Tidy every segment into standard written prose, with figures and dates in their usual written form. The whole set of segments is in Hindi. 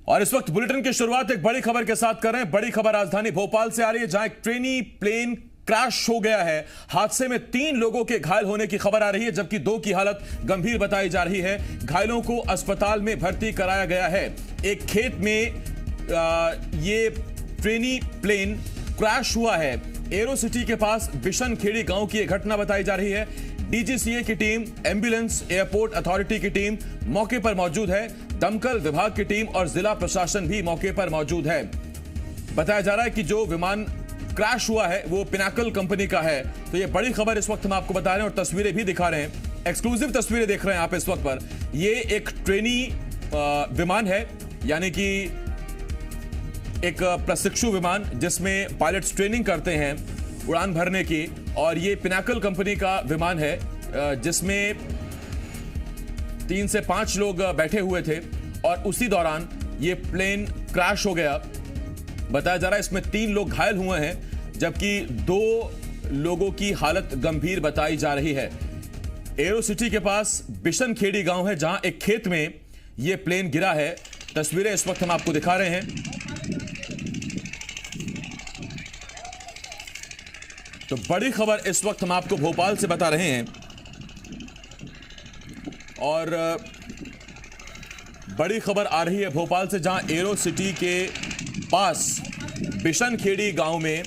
और इस वक्त बुलेटिन की शुरुआत एक बड़ी खबर के साथ कर रहे हैं। बड़ी खबर राजधानी भोपाल से आ रही है, जहां एक ट्रेनी प्लेन क्रैश हो गया है। हादसे में 3 लोगों के घायल होने की खबर आ रही है, जबकि 2 की हालत गंभीर बताई जा रही है। घायलों को अस्पताल में भर्ती कराया गया है। एक खेत में ये ट्रेनी प्लेन क्रैश हुआ है। एरो सिटी के पास बिशनखेड़ी गांव की यह घटना बताई जा रही है। डीजीसीए की टीम, एम्बुलेंस, एयरपोर्ट अथॉरिटी की टीम मौके पर मौजूद है। दमकल विभाग की टीम और जिला प्रशासन भी मौके पर मौजूद है। बताया जा रहा है कि जो विमान क्रैश हुआ है वो पिनाकल कंपनी का है। तो ये बड़ी खबर इस वक्त हम आपको बता रहे हैं और तस्वीरें भी दिखा रहे हैं। एक्सक्लूसिव तस्वीरें देख रहे हैं आप इस वक्त पर। ये एक ट्रेनी विमान है, यानी कि एक प्रशिक्षु विमान जिसमें पायलट्स ट्रेनिंग करते हैं उड़ान भरने की। और ये पिनाकल कंपनी का विमान है जिसमें 3 से 5 लोग बैठे हुए थे और उसी दौरान ये प्लेन क्रैश हो गया। बताया जा रहा है इसमें 3 लोग घायल हुए हैं, जबकि 2 लोगों की हालत गंभीर बताई जा रही है। एरो सिटी के पास बिशनखेड़ी गांव है, जहां एक खेत में ये प्लेन गिरा है। तस्वीरें इस वक्त हम आपको दिखा रहे हैं। तो बड़ी खबर इस वक्त हम आपको भोपाल से बता रहे हैं। और बड़ी खबर आ रही है भोपाल से, जहां एरो सिटी के पास बिशनखेड़ी गांव में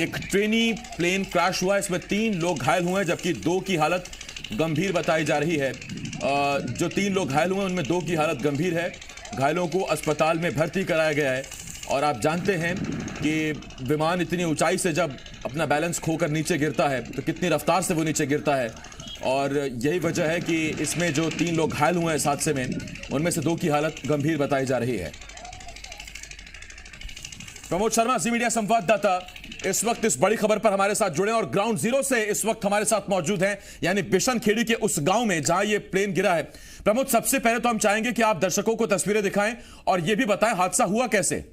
एक ट्रेनी प्लेन क्रैश हुआ है। इसमें 3 लोग घायल हुए हैं, जबकि 2 की हालत गंभीर बताई जा रही है। जो 3 लोग घायल हुए हैं उनमें 2 की हालत गंभीर है। घायलों को अस्पताल में भर्ती कराया गया है। और आप जानते हैं कि विमान इतनी ऊंचाई से जब अपना बैलेंस खोकर नीचे गिरता है तो कितनी रफ्तार से वो नीचे गिरता है। और यही वजह है कि इसमें जो 3 लोग घायल हुए हैं इस हादसे में, उनमें से 2 की हालत गंभीर बताई जा रही है। प्रमोद शर्मा, जी मीडिया संवाददाता, इस वक्त इस बड़ी खबर पर हमारे साथ जुड़े और ग्राउंड जीरो से इस वक्त हमारे साथ मौजूद हैं, यानी बिशनखेड़ी के उस गांव में जहां ये प्लेन गिरा है। प्रमोद, सबसे पहले तो हम चाहेंगे कि आप दर्शकों को तस्वीरें दिखाएं और यह भी बताएं हादसा हुआ कैसे।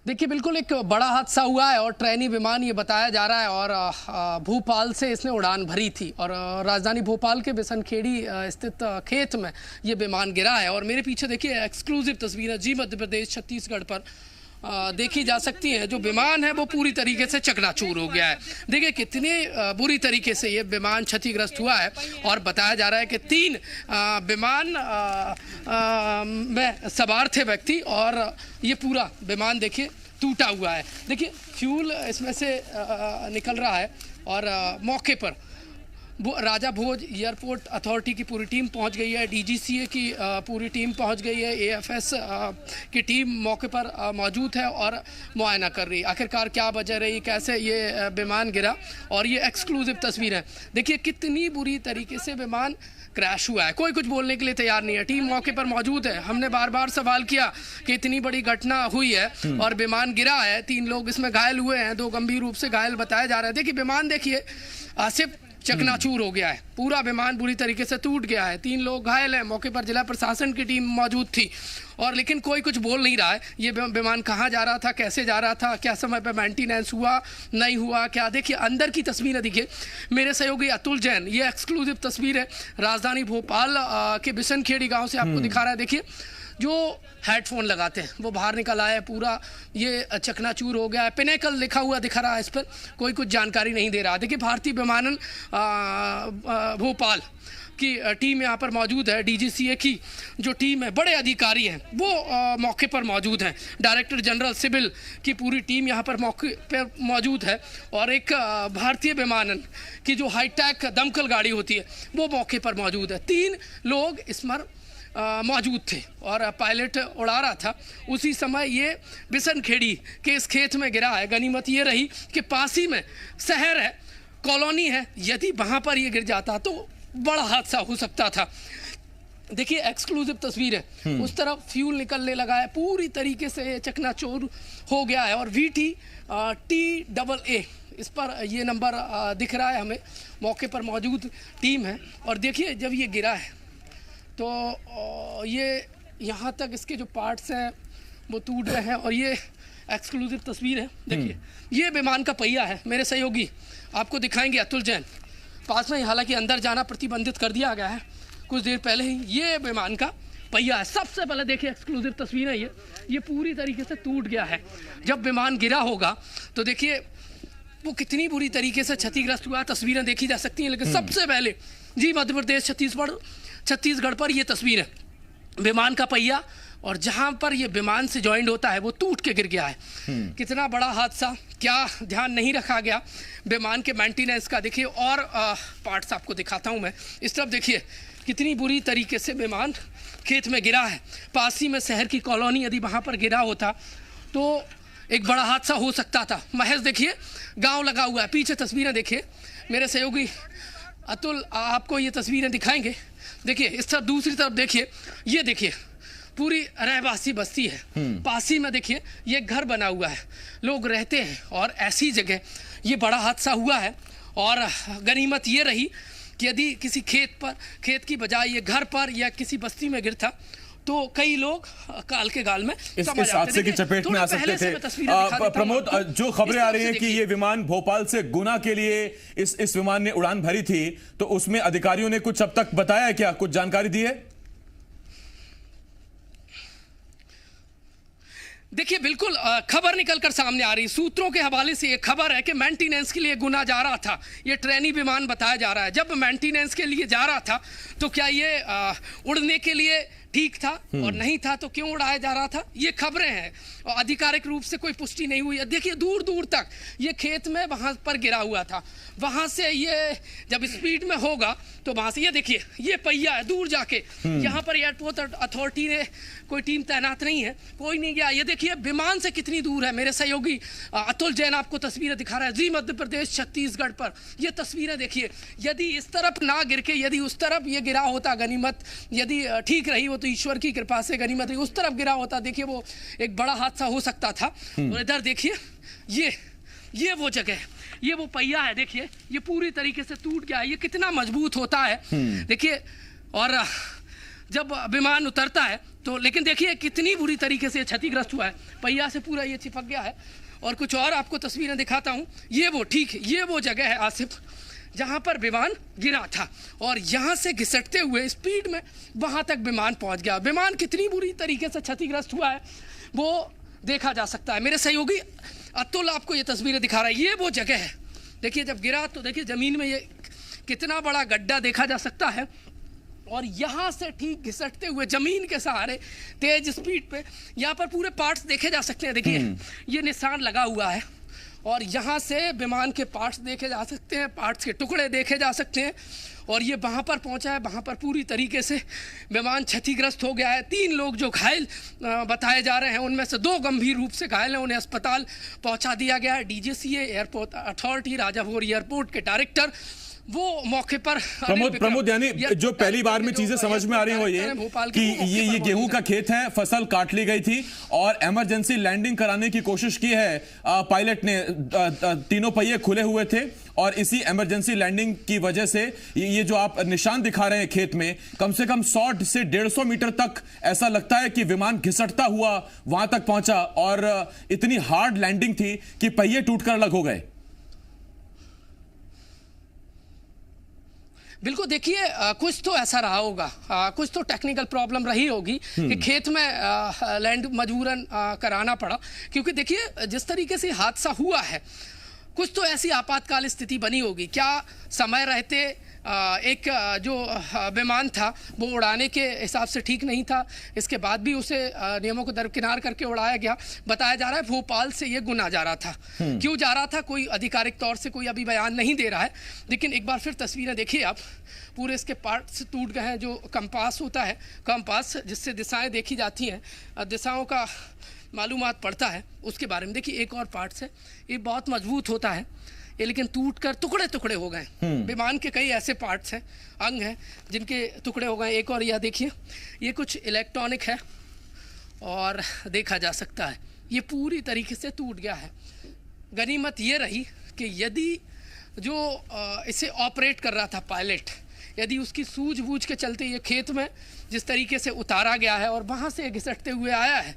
देखिए, बिल्कुल एक बड़ा हादसा हुआ है और ट्रेनी विमान ये बताया जा रहा है और भोपाल से इसने उड़ान भरी थी और राजधानी भोपाल के बिशनखेड़ी स्थित खेत में ये विमान गिरा है। और मेरे पीछे देखिए एक्सक्लूसिव तस्वीरें जी मध्य प्रदेश छत्तीसगढ़ पर देखी जा सकती हैं। जो विमान है वो पूरी तरीके से चकनाचूर हो गया है। देखिए कितनी बुरी तरीके से ये विमान क्षतिग्रस्त हुआ है। और बताया जा रहा है कि 3 विमान में सवार थे व्यक्ति और ये पूरा विमान देखिए टूटा हुआ है। देखिए फ्यूल इसमें से निकल रहा है और मौके पर राजा भोज एयरपोर्ट अथॉरिटी की पूरी टीम पहुंच गई है। डीजीसीए की पूरी टीम पहुंच गई है। एएफएस की टीम मौके पर मौजूद है और मुआयना कर रही है आखिरकार क्या वजह रही, कैसे ये विमान गिरा। और ये एक्सक्लूसिव तस्वीर है। देखिए कितनी बुरी तरीके से विमान क्रैश हुआ है। कोई कुछ बोलने के लिए तैयार नहीं है। टीम मौके पर मौजूद है। हमने बार बार सवाल किया कि इतनी बड़ी घटना हुई है और विमान गिरा है, 3 लोग इसमें घायल हुए हैं, 2 गंभीर रूप से घायल बताया जा रहा है। देखिए विमान देखिए सिर्फ चकनाचूर हो गया है, पूरा विमान बुरी तरीके से टूट गया है। 3 लोग घायल हैं। मौके पर जिला प्रशासन की टीम मौजूद थी और लेकिन कोई कुछ बोल नहीं रहा है। ये विमान कहाँ जा रहा था, कैसे जा रहा था, क्या समय पर मेंटेनेंस हुआ नहीं हुआ, क्या। देखिए अंदर की तस्वीरें देखिए, मेरे सहयोगी अतुल जैन, ये एक्सक्लूसिव तस्वीर है राजधानी भोपाल के बिशनखेड़ी गाँव से आपको दिखा रहा है। देखिए जो हेडफोन लगाते हैं वो बाहर निकल आया है, पूरा ये चकनाचूर हो गया है। पिनाकल लिखा हुआ दिखा रहा है, इस पर कोई कुछ जानकारी नहीं दे रहा। देखिए भारतीय विमानन भोपाल की टीम यहाँ पर मौजूद है। डीजीसीए की जो टीम है, बड़े अधिकारी हैं वो मौके पर मौजूद हैं। डायरेक्टर जनरल सिविल की पूरी टीम यहाँ पर मौके पर मौजूद है और एक भारतीय विमानन की जो हाईटेक दमकल गाड़ी होती है वो मौके पर मौजूद है। 3 लोग इसमें मौजूद थे और पायलट उड़ा रहा था। उसी समय ये बिशनखेड़ी के इस खेत में गिरा है। गनीमत ये रही कि पास ही में शहर है, कॉलोनी है। यदि वहाँ पर ये गिर जाता तो बड़ा हादसा हो सकता था। देखिए एक्सक्लूसिव तस्वीर है। उस तरफ फ्यूल निकलने लगा है, पूरी तरीके से चकनाचूर हो गया है। और VT TAA इस पर ये नंबर दिख रहा है हमें। मौके पर मौजूद टीम है और देखिए जब ये गिरा है तो ये यहाँ तक इसके जो पार्ट्स हैं वो टूट रहे हैं। और ये एक्सक्लूसिव तस्वीर है। देखिए ये विमान का पहिया है। मेरे सहयोगी आपको दिखाएंगे अतुल जैन पास में। हालांकि अंदर जाना प्रतिबंधित कर दिया गया है कुछ देर पहले ही ये विमान का पहिया है। सबसे पहले देखिए एक्सक्लूसिव तस्वीर है ये पूरी तरीके से टूट गया है। जब विमान गिरा होगा तो देखिए वो कितनी बुरी तरीके से क्षतिग्रस्त हुआ, तस्वीरें देखी जा सकती हैं। लेकिन सबसे पहले जी मध्य प्रदेश छत्तीसगढ़ पर ये तस्वीर है विमान का पहिया, और जहां पर ये विमान से ज्वाइंट होता है वो टूट के गिर गया है। कितना बड़ा हादसा, क्या ध्यान नहीं रखा गया विमान के मेंटेनेंस का। देखिए और पार्ट्स आपको दिखाता हूं मैं। इस तरफ देखिए कितनी बुरी तरीके से विमान खेत में गिरा है। पास ही में शहर की कॉलोनी यदि वहां पर गिरा होता तो एक बड़ा हादसा हो सकता था। महज देखिए गांव लगा हुआ है, पीछे तस्वीरें देखिए, मेरे सहयोगी अतुल आपको ये तस्वीरें दिखाएंगे। देखिए इस तरफ दूसरी तरफ देखिए, ये देखिए पूरी रहवासी बस्ती है। पास ही में देखिए ये घर बना हुआ है, लोग रहते हैं, और ऐसी जगह ये बड़ा हादसा हुआ है। और गनीमत ये रही कि यदि किसी खेत की बजाय ये घर पर या किसी बस्ती में गिरता तो कई लोग काल के गाल में इस हादसे की चपेट में आ सकते थे। प्रमोद, जो खबरें आ रही हैं कि ये विमान भोपाल से गुना के लिए इस विमान ने उड़ान भरी थी, तो उसमें अधिकारियों ने कुछ अब तक बताया, क्या कुछ जानकारी दी है? देखिए बिल्कुल खबर निकलकर सामने आ रही, सूत्रों के हवाले से ये खबर है कि मेंटेनेंस के लिए गुना जा रहा था। ये ट्रेनी विमान बताया जा रहा है। जब मेंटेनेंस के लिए जा रहा था तो क्या ये उड़ने के लिए ठीक था, और नहीं था तो क्यों उड़ाया जा रहा था? ये खबरें हैं और आधिकारिक रूप से कोई पुष्टि नहीं हुई है। देखिए दूर दूर तक ये खेत में वहां पर गिरा हुआ था, वहां से ये जब स्पीड में होगा तो वहां से ये देखिए ये पहिया है दूर जाके। यहाँ पर एयरपोर्ट अथॉरिटी ने कोई टीम तैनात नहीं है, कोई नहीं गया। ये देखिए विमान से कितनी दूर है। मेरे सहयोगी अतुल जैन आपको तस्वीरें दिखा रहा है जी मध्य प्रदेश छत्तीसगढ़ पर। ये तस्वीरें देखिए, यदि इस तरफ ना गिर के यदि उस तरफ ये गिरा होता, गनीमत यदि ठीक रही हो तो ईश्वर की कृपा से गनीमत उस तरफ गिरा होता, देखिए वो एक बड़ा हादसा हो सकता था। और इधर देखिए ये वो जगह है, ये वो पहिया है, देखिए ये पूरी तरीके से टूट गया है। ये कितना मजबूत होता है देखिए। और जब विमान उतरता है तो लेकिन देखिए कितनी बुरी तरीके से क्षतिग्रस्त हुआ है, पहिया से पूरा ये चिपक गया है। और कुछ और आपको तस्वीरें दिखाता हूँ। ये वो जगह है आसिफ जहां पर विमान गिरा था, और यहां से घिसटते हुए स्पीड में वहां तक विमान पहुंच गया। विमान कितनी बुरी तरीके से क्षतिग्रस्त हुआ है वो देखा जा सकता है। मेरे सहयोगी अतुल आपको ये तस्वीरें दिखा रहा है। ये वो जगह है, देखिए जब गिरा तो देखिए जमीन में ये कितना बड़ा गड्ढा देखा जा सकता है, और यहाँ से ठीक घिसटते हुए जमीन के सहारे तेज स्पीड पे यहाँ पर पूरे पार्ट्स देखे जा सकते हैं। देखिए ये निशान लगा हुआ है, और यहाँ से विमान के पार्ट्स देखे जा सकते हैं, पार्ट्स के टुकड़े देखे जा सकते हैं। और ये वहाँ पर पहुँचा है, वहाँ पर पूरी तरीके से विमान क्षतिग्रस्त हो गया है। 3 लोग जो घायल बताए जा रहे हैं उनमें से 2 गंभीर रूप से घायल हैं, उन्हें अस्पताल पहुँचा दिया गया है। DGCA airport authority Rajapur airport के डायरेक्टर वो मौके पर प्रमोद यानी जो पहली बार में चीजें समझ में आ रही हो ये कि ये गेहूं का खेत है, फसल काट ली गई थी और इमरजेंसी लैंडिंग कराने की कोशिश की है पायलट ने। तीनों पहिए खुले हुए थे और इसी इमरजेंसी लैंडिंग की वजह से ये जो आप निशान दिखा रहे हैं खेत में, कम से कम 100 से 150 मीटर तक ऐसा लगता है कि विमान घिसटता हुआ वहां तक पहुंचा, और इतनी हार्ड लैंडिंग थी कि पहिए टूटकर अलग हो गए। बिल्कुल, देखिए कुछ तो ऐसा रहा होगा, कुछ तो टेक्निकल प्रॉब्लम रही होगी कि खेत में लैंड मजबूरन कराना पड़ा। क्योंकि देखिए जिस तरीके से हादसा हुआ है, कुछ तो ऐसी आपातकाल स्थिति बनी होगी। क्या समय रहते एक जो विमान था वो उड़ाने के हिसाब से ठीक नहीं था, इसके बाद भी उसे नियमों को दरकिनार करके उड़ाया गया। बताया जा रहा है भोपाल से ये गुना जा रहा था। क्यों जा रहा था कोई आधिकारिक तौर से कोई अभी बयान नहीं दे रहा है, लेकिन एक बार फिर तस्वीरें देखिए आप, पूरे इसके पार्ट्स टूट गए हैं। जो कंपास होता है, कंपास जिससे दिशाएं देखी जाती हैं, दिशाओं का मालूमात पड़ता है, उसके बारे में देखिए एक और पार्ट्स है, ये बहुत मजबूत होता है ये, लेकिन टूटकर टुकड़े टुकड़े हो गए। विमान के कई ऐसे पार्ट्स हैं, अंग हैं जिनके टुकड़े हो गए। एक और यह देखिए, ये कुछ इलेक्ट्रॉनिक है और देखा जा सकता है ये पूरी तरीके से टूट गया है। गनीमत ये रही कि यदि जो इसे ऑपरेट कर रहा था पायलट, यदि उसकी सूझबूझ के चलते ये खेत में जिस तरीके से उतारा गया है और वहाँ से घिसटते हुए आया है,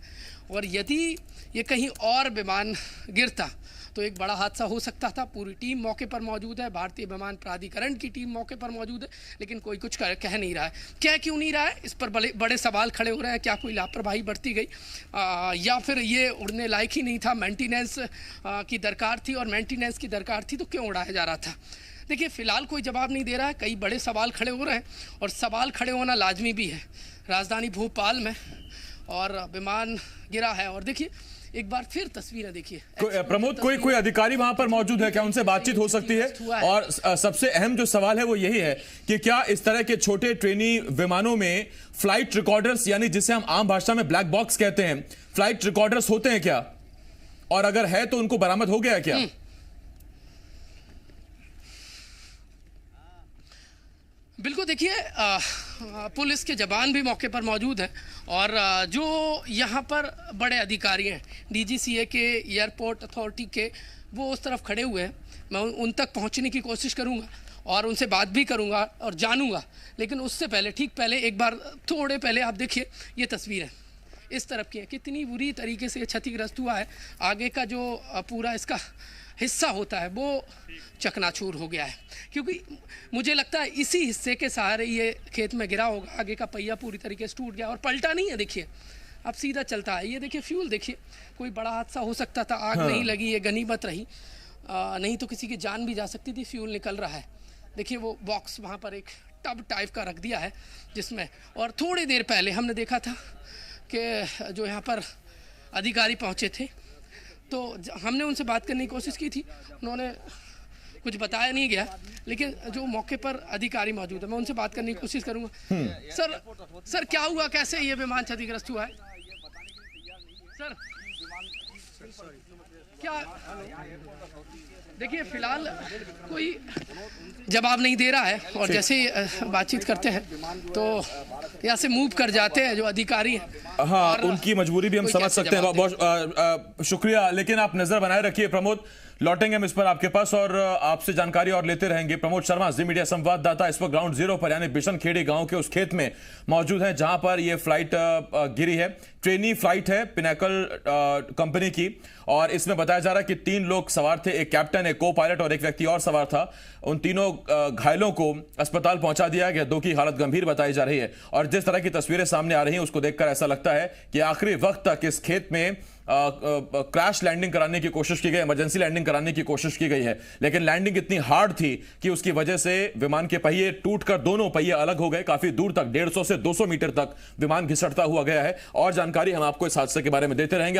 और यदि ये कहीं और विमान गिरता तो एक बड़ा हादसा हो सकता था। पूरी टीम मौके पर मौजूद है, भारतीय विमान प्राधिकरण की टीम मौके पर मौजूद है, लेकिन कोई कुछ कह नहीं रहा है। कह क्यों नहीं रहा है, इस पर बड़े बड़े सवाल खड़े हो रहे हैं। क्या कोई लापरवाही बरती गई या फिर ये उड़ने लायक ही नहीं था, मेंटेनेंस की दरकार थी, और मेंटेनेंस की दरकार थी तो क्यों उड़ाया जा रहा था। देखिए फिलहाल कोई जवाब नहीं दे रहा है, कई बड़े सवाल खड़े हो रहे हैं और सवाल खड़े होना लाजमी भी है। राजधानी भोपाल में और विमान गिरा है, और देखिए एक बार फिर तस्वीरें देखिए। प्रमोद, कोई अधिकारी वहां पर मौजूद है क्या, उनसे बातचीत हो सकती है? और सबसे अहम जो सवाल है वो यही है कि क्या इस तरह के छोटे ट्रेनी विमानों में फ्लाइट रिकॉर्डर्स, यानी जिसे हम आम भाषा में ब्लैक बॉक्स कहते हैं, फ्लाइट रिकॉर्डर्स होते हैं क्या, और अगर है तो उनको बरामद हो गया है क्या? बिल्कुल, देखिए पुलिस के जवान भी मौके पर मौजूद हैं, और जो यहाँ पर बड़े अधिकारी हैं DGCA के, एयरपोर्ट अथॉरिटी के, वो उस तरफ खड़े हुए हैं। मैं उन तक पहुँचने की कोशिश करूँगा और उनसे बात भी करूँगा और जानूँगा, लेकिन उससे पहले, ठीक पहले, एक बार थोड़े पहले आप देखिए ये तस्वीरें इस तरफ की है, कितनी बुरी तरीके से क्षतिग्रस्त हुआ है। आगे का जो पूरा इसका हिस्सा होता है वो चकनाचूर हो गया है, क्योंकि मुझे लगता है इसी हिस्से के सहारे ये खेत में गिरा होगा। आगे का पहिया पूरी तरीके से टूट गया और पलटा नहीं है, देखिए अब सीधा चलता है। ये देखिए फ्यूल, देखिए कोई बड़ा हादसा हो सकता था, आग नहीं लगी, ये गनीमत रही, नहीं तो किसी की जान भी जा सकती थी। फ्यूल निकल रहा है, देखिए वो बॉक्स वहाँ पर एक टब टाइप का रख दिया है जिसमें, और थोड़ी देर पहले हमने देखा था कि जो यहाँ पर अधिकारी पहुँचे थे तो हमने उनसे बात करने की कोशिश की थी, उन्होंने कुछ बताया नहीं गया, लेकिन जो मौके पर अधिकारी मौजूद है मैं उनसे बात करने की कोशिश करूंगा। सर क्या हुआ, कैसे ये विमान क्षतिग्रस्त हुआ है? सर क्या, देखिए फिलहाल कोई जवाब नहीं दे रहा है, और जैसे बातचीत करते हैं तो यहाँ से मूव कर जाते हैं जो अधिकारी हैं। हाँ, उनकी मजबूरी भी हम समझ सकते हैं। बहुत शुक्रिया, लेकिन आप नजर बनाए रखिए प्रमोद, लौटेंगे हम इस पर आपके पास और आपसे जानकारी और लेते रहेंगे। प्रमोद शर्मा, जी मीडिया संवाददाता, इस पर ग्राउंड जीरो पर यानी बिशनखेड़ी गांव के उस खेत में मौजूद हैं जहां पर यह फ्लाइट गिरी है। ट्रेनी फ्लाइट है पिनाकल कंपनी की, और इसमें बताया जा रहा है कि 3 लोग सवार थे, एक कैप्टन, एक को पायलट और एक व्यक्ति और सवार था। उन तीनों घायलों को अस्पताल पहुंचा दिया गया, 2 की हालत गंभीर बताई जा रही है। और जिस तरह की तस्वीरें सामने आ रही हैं उसको देखकर ऐसा लगता है कि आखिरी वक्त तक इस खेत में क्रैश लैंडिंग कराने की कोशिश की गई, इमरजेंसी लैंडिंग कराने की कोशिश की गई है, लेकिन लैंडिंग इतनी हार्ड थी कि उसकी वजह से विमान के पहिए टूटकर दोनों पहिए अलग हो गए। काफी दूर तक, 150 से 200 मीटर तक विमान घिसटता हुआ गया है। और जानकारी हम आपको इस हादसे के बारे में देते रहेंगे।